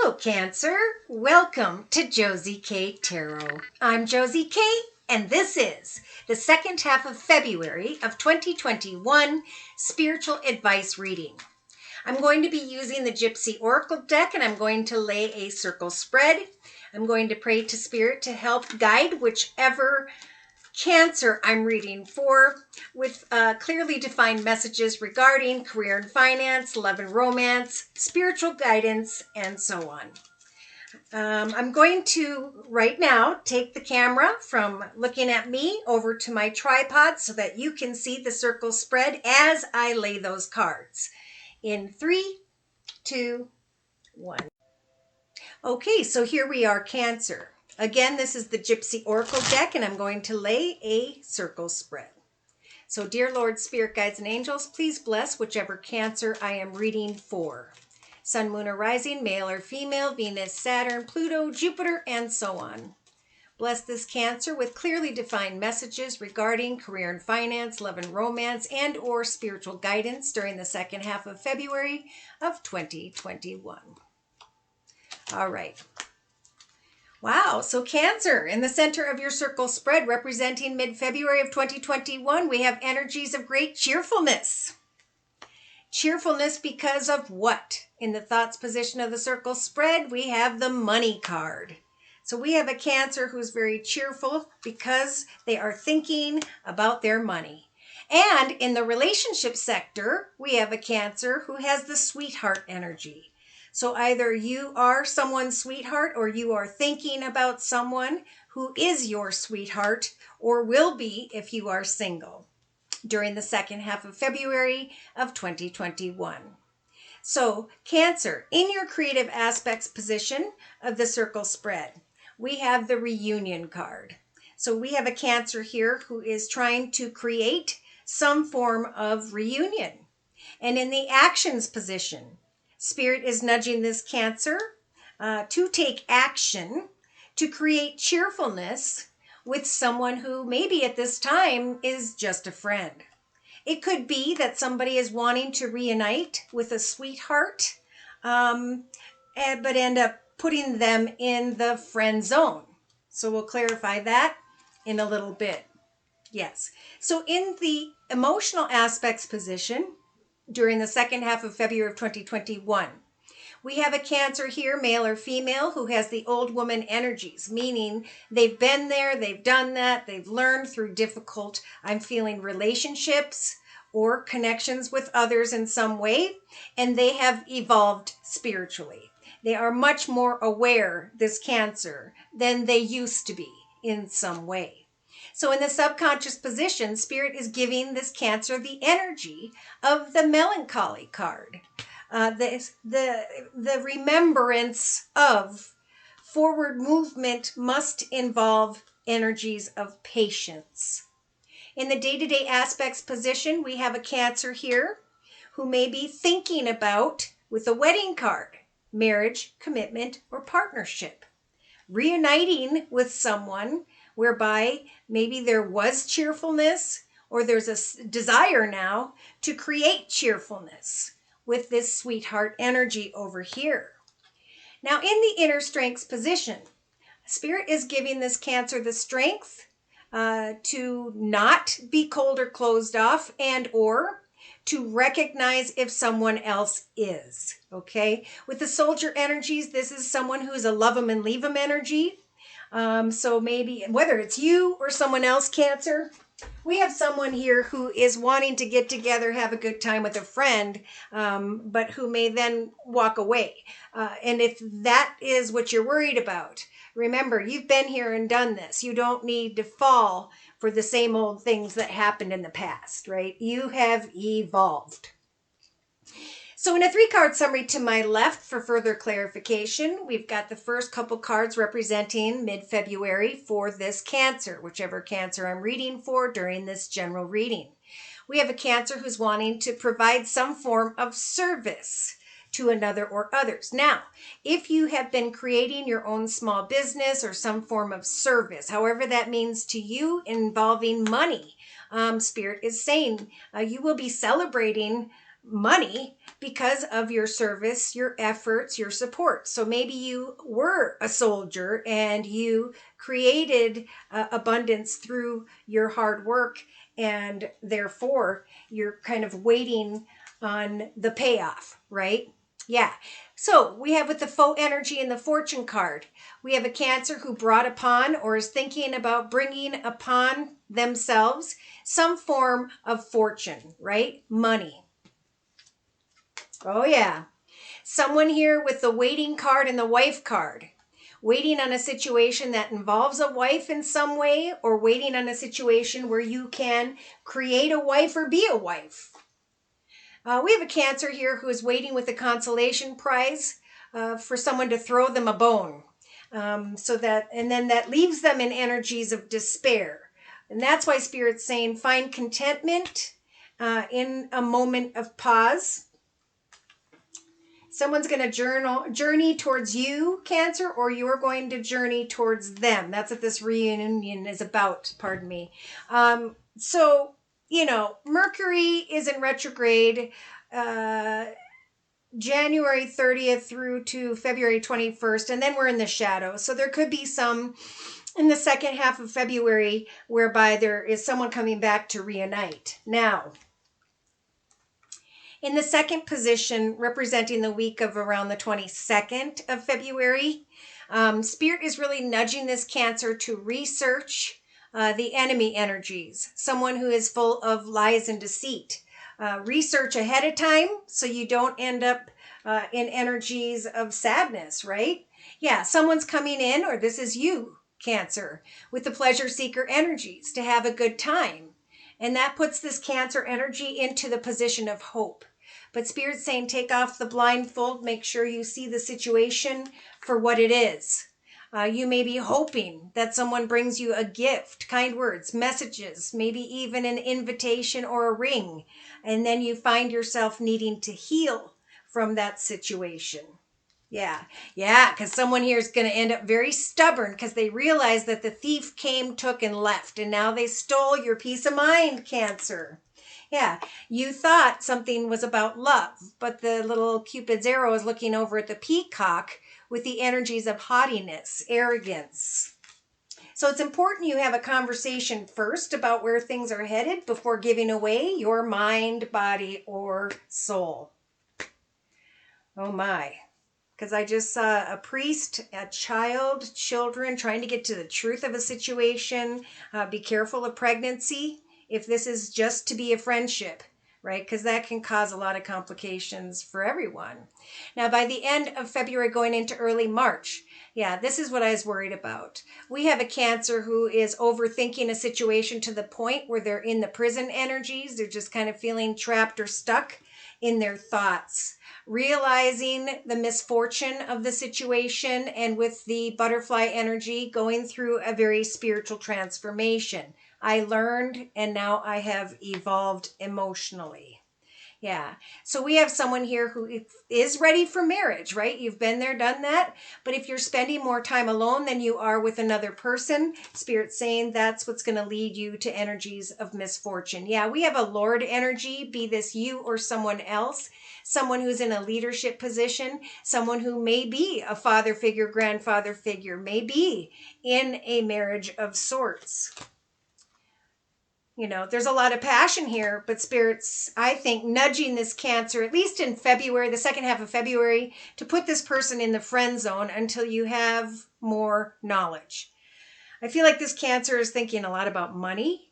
Hello, Cancer. Welcome to Josie K Tarot. I'm Josie K, and this is the second half of February of 2021 spiritual advice reading. I'm going to be using the Gypsy Oracle deck, and I'm going to lay a circle spread. I'm going to pray to Spirit to help guide whichever Cancer I'm reading for with clearly defined messages regarding career and finance, love and romance, spiritual guidance, and so on. I'm going to right now take the camera from looking at me over to my tripod so that you can see the circle spread as I lay those cards. In 3, 2, 1. Okay, so here we are, Cancer. Again, this is the Gypsy Oracle deck, and I'm going to lay a circle spread. So, dear Lord, Spirit, Guides, and Angels, please bless whichever Cancer I am reading for. Sun, Moon, or Rising, male or female, Venus, Saturn, Pluto, Jupiter, and so on. Bless this Cancer with clearly defined messages regarding career and finance, love and romance, and or spiritual guidance during the second half of February of 2021. All right. Wow, so Cancer, in the center of your circle spread, representing mid-February of 2021, we have energies of great cheerfulness. Cheerfulness because of what? In the thoughts position of the circle spread, we have the money card. So we have a Cancer who's very cheerful because they are thinking about their money. And in the relationship sector, we have a Cancer who has the sweetheart energy. So either you are someone's sweetheart or you are thinking about someone who is your sweetheart or will be if you are single during the second half of February of 2021. So Cancer, in your creative aspects position of the circle spread, we have the reunion card. So we have a Cancer here who is trying to create some form of reunion. And in the actions position, Spirit is nudging this Cancer to take action to create cheerfulness with someone who maybe at this time is just a friend. It could be that somebody is wanting to reunite with a sweetheart, but end up putting them in the friend zone. So we'll clarify that in a little bit. Yes. So in the emotional aspects position, during the second half of February of 2021. We have a Cancer here, male or female, who has the old woman energies, meaning they've been there, they've done that, they've learned through difficult, I'm feeling, relationships or connections with others in some way, and they have evolved spiritually. They are much more aware, this Cancer, than they used to be in some way. So in the subconscious position, Spirit is giving this Cancer the energy of the melancholy card. The remembrance of forward movement must involve energies of patience. In the day-to-day aspects position, we have a Cancer here who may be thinking about, with a wedding card, marriage, commitment, or partnership. Reuniting with someone whereby maybe there was cheerfulness or there's a desire now to create cheerfulness with this sweetheart energy over here. Now in the inner strengths position, Spirit is giving this Cancer the strength to not be cold or closed off and or to recognize if someone else is, okay? With the soldier energies, this is someone who's a love 'em and leave 'em energy. So maybe whether it's you or someone else, Cancer, we have someone here who is wanting to get together, have a good time with a friend, but who may then walk away. And if that is what you're worried about, remember, you've been here and done this. You don't need to fall for the same old things that happened in the past, right? You have evolved. So in a 3-card summary to my left for further clarification, we've got the first couple cards representing mid-February for this Cancer, whichever Cancer I'm reading for during this general reading. We have a Cancer who's wanting to provide some form of service to another or others. Now, if you have been creating your own small business or some form of service, however that means to you, involving money, Spirit is saying you will be celebrating money because of your service, your efforts, your support. So maybe you were a soldier and you created abundance through your hard work, and therefore you're kind of waiting on the payoff, right? Yeah. So we have with the faux energy and the fortune card, we have a Cancer who brought upon or is thinking about bringing upon themselves some form of fortune, right? Money. Oh, yeah. Someone here with the waiting card and the wife card. Waiting on a situation that involves a wife in some way, or waiting on a situation where you can create a wife or be a wife. We have a Cancer here who is waiting with a consolation prize for someone to throw them a bone. And then that leaves them in energies of despair. And that's why Spirit's saying find contentment in a moment of pause. Someone's going to journey towards you, Cancer, or you're going to journey towards them. That's what this reunion is about, pardon me. So, Mercury is in retrograde January 30th through to February 21st, and then we're in the shadow. So there could be some in the second half of February whereby there is someone coming back to reunite. Now, in the second position, representing the week of around the 22nd of February, Spirit is really nudging this Cancer to research the enemy energies, someone who is full of lies and deceit. Research ahead of time so you don't end up in energies of sadness, right? Yeah, someone's coming in, or this is you, Cancer, with the pleasure seeker energies to have a good time. And that puts this Cancer energy into the position of hope. But Spirit's saying take off the blindfold, make sure you see the situation for what it is. You may be hoping that someone brings you a gift, kind words, messages, maybe even an invitation or a ring, and then you find yourself needing to heal from that situation. Yeah, because someone here is going to end up very stubborn because they realize that the thief came, took, and left, and now they stole your peace of mind, Cancer. Yeah, you thought something was about love, but the little Cupid's arrow is looking over at the peacock with the energies of haughtiness, arrogance. So it's important you have a conversation first about where things are headed before giving away your mind, body, or soul. Oh my. Because I just saw a priest, a child, children trying to get to the truth of a situation. Be careful of pregnancy if this is just to be a friendship, right? Because that can cause a lot of complications for everyone. Now, by the end of February, going into early March, yeah, this is what I was worried about. We have a Cancer who is overthinking a situation to the point where they're in the prison energies. They're just kind of feeling trapped or stuck in their thoughts, realizing the misfortune of the situation, and with the butterfly energy going through a very spiritual transformation. I learned and now I have evolved emotionally. Yeah. So we have someone here who is ready for marriage, right? You've been there, done that. But if you're spending more time alone than you are with another person, Spirit's saying that's what's going to lead you to energies of misfortune. Yeah, we have a Lord energy, be this you or someone else, someone who's in a leadership position, someone who may be a father figure, grandfather figure, may be in a marriage of sorts. There's a lot of passion here, but Spirit's, I think, nudging this Cancer, at least in February, the second half of February, to put this person in the friend zone until you have more knowledge. I feel like this Cancer is thinking a lot about money,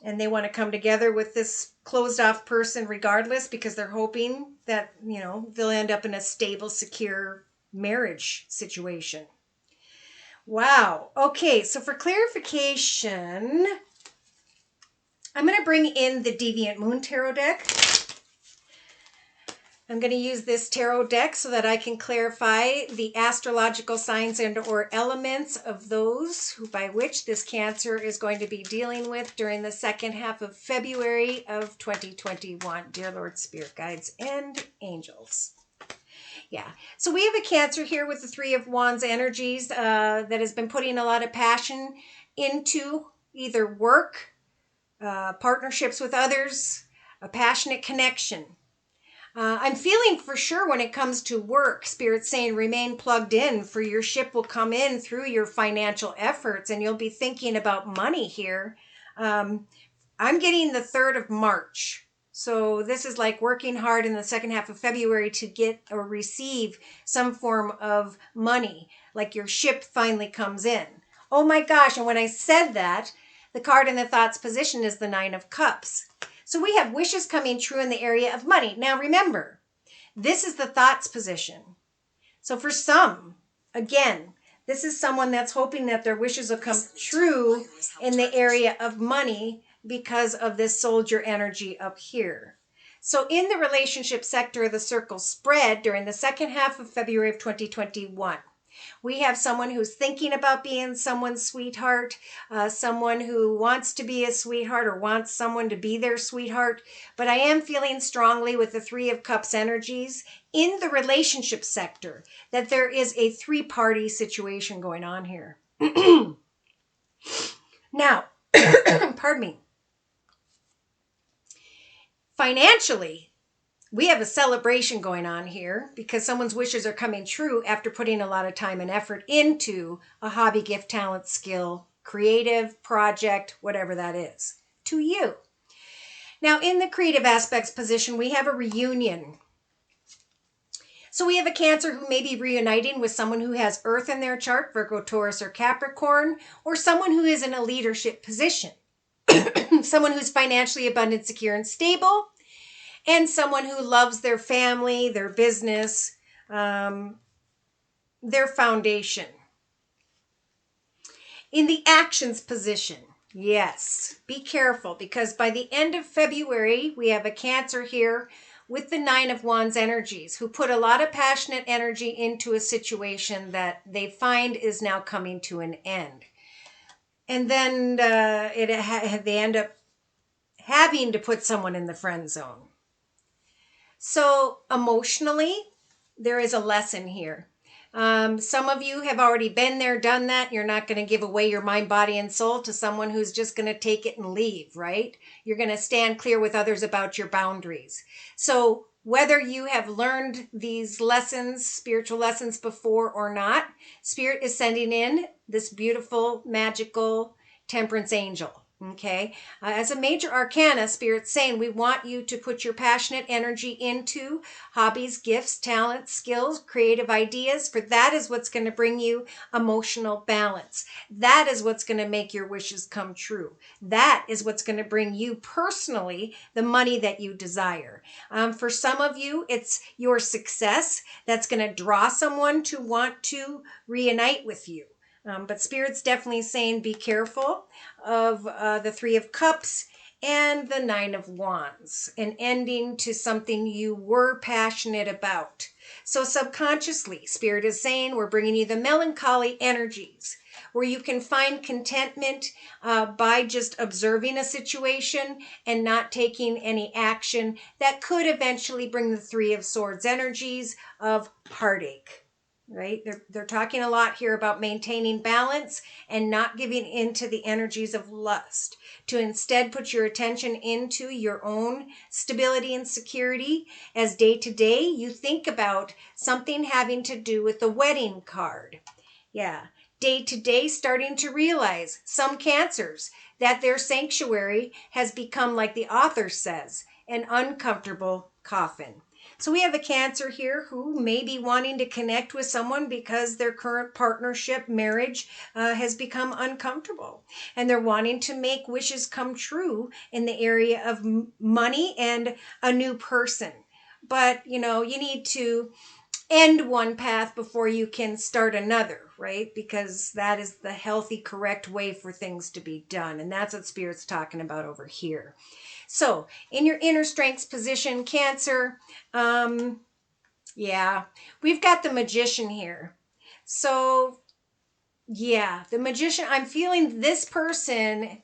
and they want to come together with this closed off person regardless, because they're hoping that, they'll end up in a stable, secure marriage situation. Wow. Okay, so for clarification, I'm going to bring in the Deviant Moon Tarot deck. I'm going to use this tarot deck so that I can clarify the astrological signs and or elements of those by which this Cancer is going to be dealing with during the second half of February of 2021. Dear Lord, Spirit Guides, and Angels. Yeah, so we have a Cancer here with the Three of Wands energies that has been putting a lot of passion into either work, partnerships with others, a passionate connection. I'm feeling for sure when it comes to work, Spirit's saying remain plugged in, for your ship will come in through your financial efforts and you'll be thinking about money here. I'm getting the 3rd of March. So this is like working hard in the second half of February to get or receive some form of money, like your ship finally comes in. Oh my gosh, and when I said that, the card in the thoughts position is the 9 of Cups. So we have wishes coming true in the area of money. Now remember, this is the thoughts position. So for some, again, this is someone that's hoping that their wishes will come true in the area of money because of this soldier energy up here. So in the relationship sector of the circle spread during the second half of February of 2021, we have someone who's thinking about being someone's sweetheart, someone who wants to be a sweetheart or wants someone to be their sweetheart. But I am feeling strongly with the 3 of Cups energies in the relationship sector that there is a 3-party situation going on here. Now, pardon me. Financially, we have a celebration going on here because someone's wishes are coming true after putting a lot of time and effort into a hobby, gift, talent, skill, creative project, whatever that is, to you. Now, in the creative aspects position, we have a reunion. So we have a Cancer who may be reuniting with someone who has Earth in their chart, Virgo, Taurus, or Capricorn, or someone who is in a leadership position. Someone who's financially abundant, secure, and stable, and someone who loves their family, their business, their foundation. In the actions position, yes, be careful because by the end of February, we have a Cancer here with the 9 of Wands energies who put a lot of passionate energy into a situation that they find is now coming to an end. And then they end up having to put someone in the friend zone. So emotionally, there is a lesson here. Some of you have already been there, done that. You're not going to give away your mind, body, and soul to someone who's just going to take it and leave, right? You're going to stand clear with others about your boundaries. So whether you have learned these lessons, spiritual lessons before or not, Spirit is sending in this beautiful, magical temperance angel. Okay. As a major arcana, Spirit's saying we want you to put your passionate energy into hobbies, gifts, talents, skills, creative ideas, for that is what's going to bring you emotional balance. That is what's going to make your wishes come true. That is what's going to bring you personally the money that you desire. For some of you, it's your success that's going to draw someone to want to reunite with you. But Spirit's definitely saying be careful of the 3 of Cups and the 9 of Wands, an ending to something you were passionate about. So subconsciously, Spirit is saying we're bringing you the melancholy energies where you can find contentment by just observing a situation and not taking any action that could eventually bring the 3 of Swords energies of heartache. Right? They're talking a lot here about maintaining balance and not giving into the energies of lust, to instead put your attention into your own stability and security as day to day you think about something having to do with the wedding card. Yeah. Day to day starting to realize some Cancers that their sanctuary has become, like the author says, an uncomfortable coffin. So we have a Cancer here who may be wanting to connect with someone because their current partnership, marriage, has become uncomfortable. And they're wanting to make wishes come true in the area of money and a new person. But, you need to end one path before you can start another, right? Because that is the healthy, correct way for things to be done. And that's what Spirit's talking about over here. So in your inner strengths position, Cancer, yeah, we've got the Magician here. So yeah, the Magician, I'm feeling this person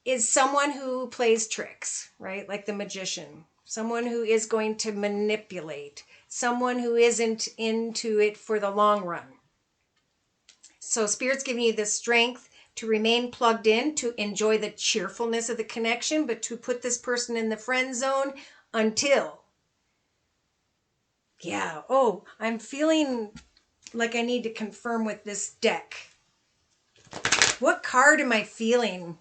is someone who plays tricks, right? Like the Magician, someone who is going to manipulate, someone who isn't into it for the long run. So Spirit's giving you the strength to remain plugged in, to enjoy the cheerfulness of the connection, but to put this person in the friend zone until, yeah, oh, I'm feeling like I need to confirm with this deck. What card am I feeling?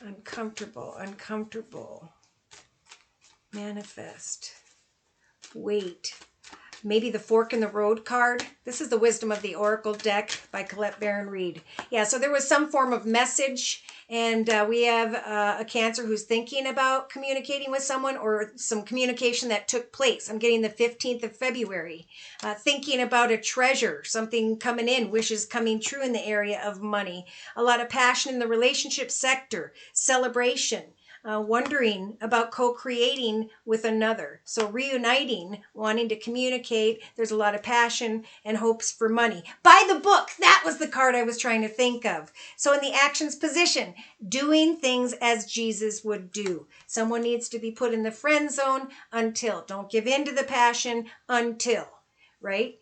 Uncomfortable, uncomfortable. Manifest. Wait. Maybe the Fork in the Road card. This is the Wisdom of the Oracle deck by Colette Baron Reed. Yeah, so there was some form of message, and we have a Cancer who's thinking about communicating with someone, or some communication that took place. I'm getting the 15th of February. Thinking about a treasure, something coming in, wishes coming true in the area of money. A lot of passion in the relationship sector, celebration. Wondering about co-creating with another. So reuniting, wanting to communicate. There's a lot of passion and hopes for money. Buy the book. That was the card I was trying to think of. So in the actions position, doing things as Jesus would do. Someone needs to be put in the friend zone until. Don't give in to the passion until, right?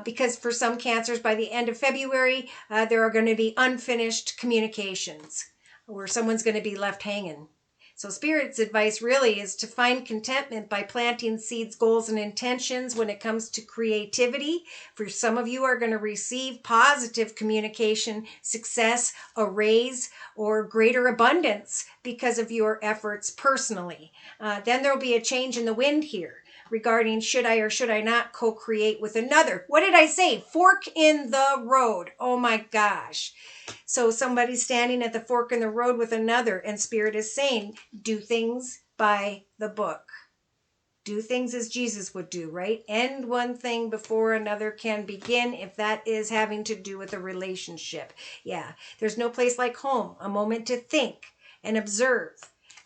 Because for some Cancers, by the end of February, there are going to be unfinished communications where someone's going to be left hanging. So Spirit's advice really is to find contentment by planting seeds, goals, and intentions when it comes to creativity. For some of you are going to receive positive communication, success, a raise, or greater abundance because of your efforts personally. Then there'll be a change in the wind here regarding should I or should I not co-create with another. What did I say? Fork in the road. Oh my gosh. So somebody's standing at the fork in the road with another, and Spirit is saying, do things by the book. Do things as Jesus would do, right? End one thing before another can begin, if that is having to do with a relationship. Yeah, there's no place like home, a moment to think and observe,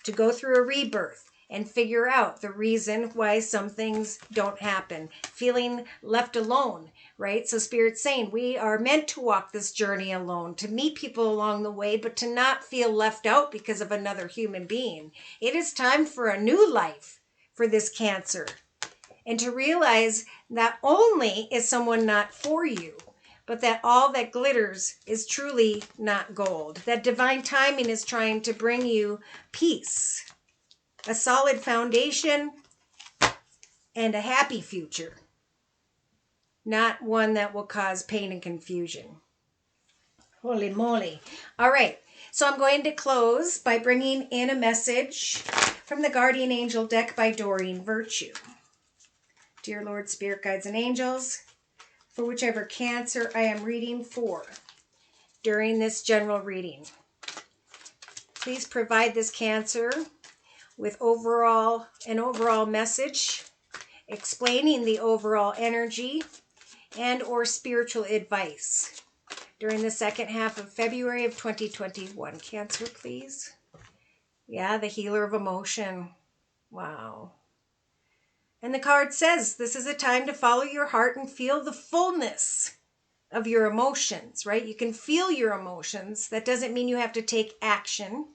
to go through a rebirth and figure out the reason why some things don't happen. Feeling left alone, right? So Spirit's saying we are meant to walk this journey alone, to meet people along the way, but to not feel left out because of another human being. It is time for a new life for this Cancer. And to realize not only is someone not for you, but that all that glitters is truly not gold. That divine timing is trying to bring you peace, a solid foundation, and a happy future. Not one that will cause pain and confusion. Holy moly. All right. So I'm going to close by bringing in a message from the Guardian Angel deck by Doreen Virtue. Dear Lord, Spirit, Guides, and Angels, for whichever Cancer I am reading for during this general reading, please provide this Cancer with an overall message explaining the overall energy and or spiritual advice during the second half of February of 2021. Cancer, please. Yeah, the healer of emotion. Wow. And the card says this is a time to follow your heart and feel the fullness of your emotions, right? You can feel your emotions. That doesn't mean you have to take action.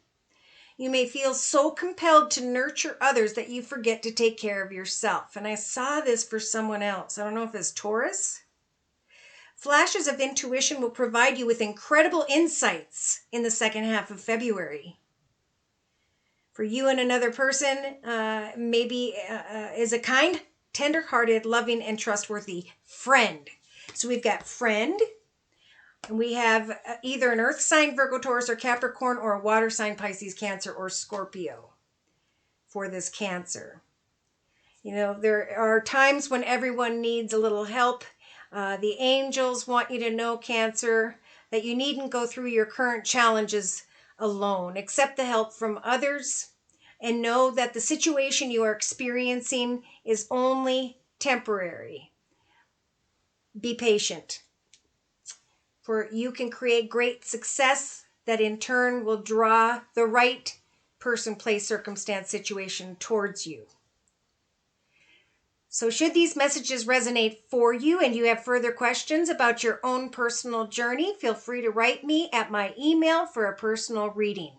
You may feel so compelled to nurture others that you forget to take care of yourself. And I saw this for someone else. I don't know if it's Taurus. Flashes of intuition will provide you with incredible insights in the second half of February. For you and another person, maybe is a kind, tender-hearted, loving, and trustworthy friend. So we've got friend, and we have either an earth sign, Virgo, Taurus, or Capricorn, or a water sign, Pisces, Cancer, or Scorpio for this Cancer. You know, there are times when everyone needs a little help. The angels want you to know, Cancer, that you needn't go through your current challenges alone. Accept the help from others and know that the situation you are experiencing is only temporary. Be patient, for you can create great success that in turn will draw the right person, place, circumstance, situation towards you. So should these messages resonate for you and you have further questions about your own personal journey, feel free to write me at my email for a personal reading.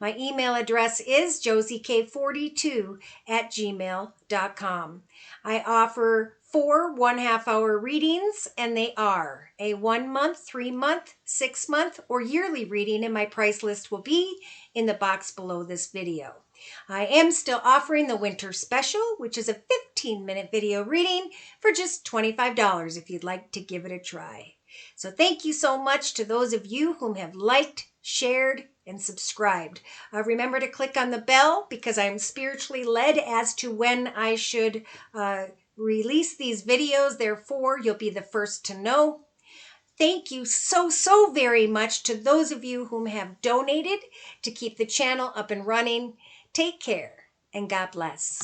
My email address is josiek42@gmail.com. I offer 4 1/2-hour readings, and they are a 1 month, 3 month, 6 month, or yearly reading, and my price list will be in the box below this video. I am still offering the winter special, which is a 15-minute video reading for just $25 if you'd like to give it a try. So thank you so much to those of you whom have liked, shared, and subscribed. Remember to click on the bell because I'm spiritually led as to when I should release these videos. Therefore, you'll be the first to know. Thank you so very much to those of you whom have donated to keep the channel up and running. Take care and God bless.